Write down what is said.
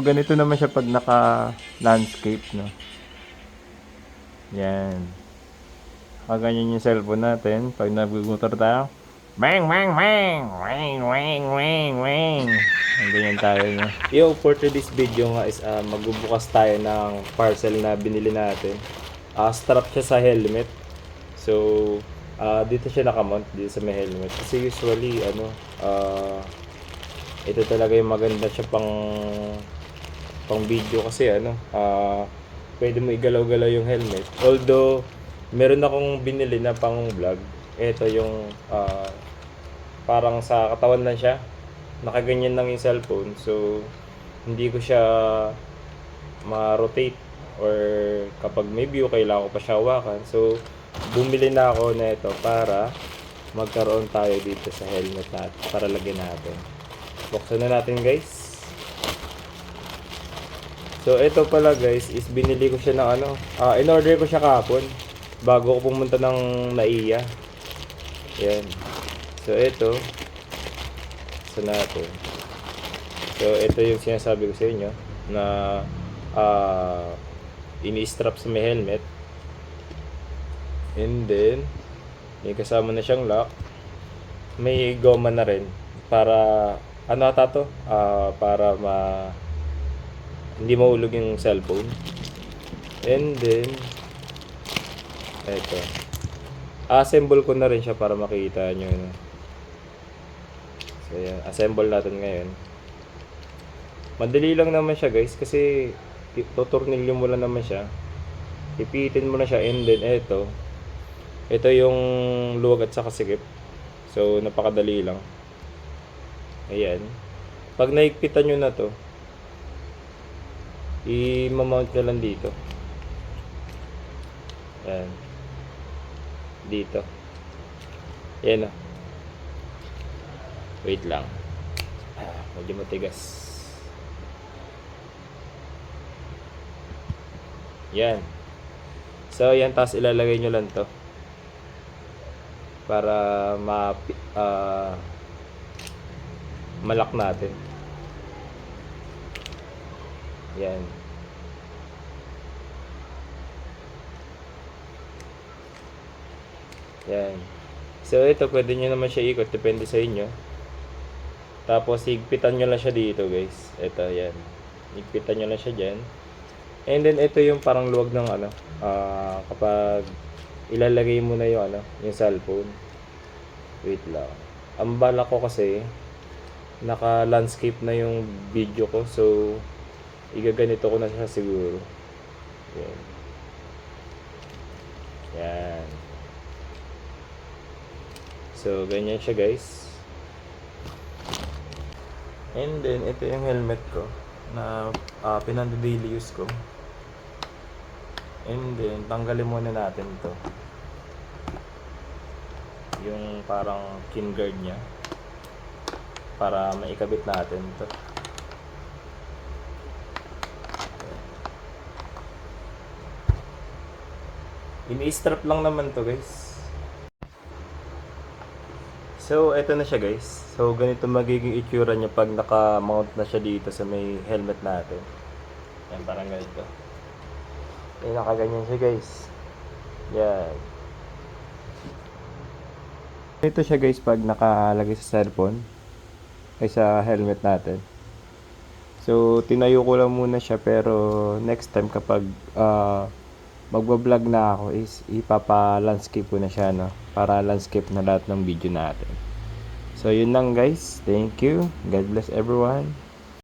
Ganito naman siya pag naka-landscape, no? Yan. Ganyan yung cellphone natin. Pag nagmumotor tayo, bang, bang, bang! Wang, wang, wang, wang! Ganyan tayo, no? Yo, for today's video nga is magbubukas tayo ng parcel na binili natin. Strap siya sa helmet. So, dito siya nakamount, dito sa may helmet. Kasi usually, ito talaga yung maganda siya pang video kasi pwede mo igalaw-galaw yung helmet. Although meron akong binili na pang vlog. Ito yung parang sa katawan lang siya. Nakaganyan lang yung cellphone. So hindi ko siya ma-rotate or kapag may view kailangan ko pa siya hawakan. So bumili na ako na ito para magkaroon tayo dito sa helmet natin para lagyan natin. Buksan na natin, guys. So, ito pala guys, is binili ko siya ng in-order ko siya kahapon bago ko pumunta ng NAIA. Yan. So, ito. So, natin. So, ito yung sinasabi ko sa inyo na ini-strap sa may helmet. And then, may kasama na siyang lock. May goma na rin para, para hindi mahulog yung cellphone. And then eto, assemble ko na rin siya para makita nyo. So yan, assemble natin ngayon. Madali lang naman siya guys, kasi tutornilyo mo lang naman siya, ipitin mo na siya. And then ito yung luwag at saka sikip. So napakadali lang. Ayan, pag naigpitan nyo na to, i-mount nyo lang dito. Ayan. Dito. Ayan o. Wait lang. Medyo matigas. Yan. So, yan. Tapos ilalagay nyo lang to para malak natin. Yan. Yan. So ito, pwede nyo naman siya ikot, depende sa inyo. Tapos higpitan nyo lang siya dito guys. Ito, yan. Higpitan nyo lang siya dyan. And then ito yung parang luwag ng kapag ilalagay mo na yung yung cellphone. Wait lang. Ang bala ko kasi naka landscape na yung video ko, so igaganito ko na siya siguro. Yan. Yan. So, ganyan siya guys. And then, ito yung helmet ko na pinanda-daily use ko. And then, tanggalin muna natin to, yung parang kin guard nya, para maikabit natin to. Ini-strap lang naman to guys. So, eto na siya guys. So, ganito magiging itsura niya pag naka-mount na siya dito sa may helmet natin. Yan, parang ganito. Yan, nakaganyan siya guys. Yan. Ito siya guys pag nakalagay sa cellphone ay sa helmet natin. So, tinayo ko lang muna siya, pero next time kapag magbablog na ako is ipapa-landscape ko na siya, no? Para landscape na lahat ng video natin. So yun lang guys. Thank you. God bless everyone.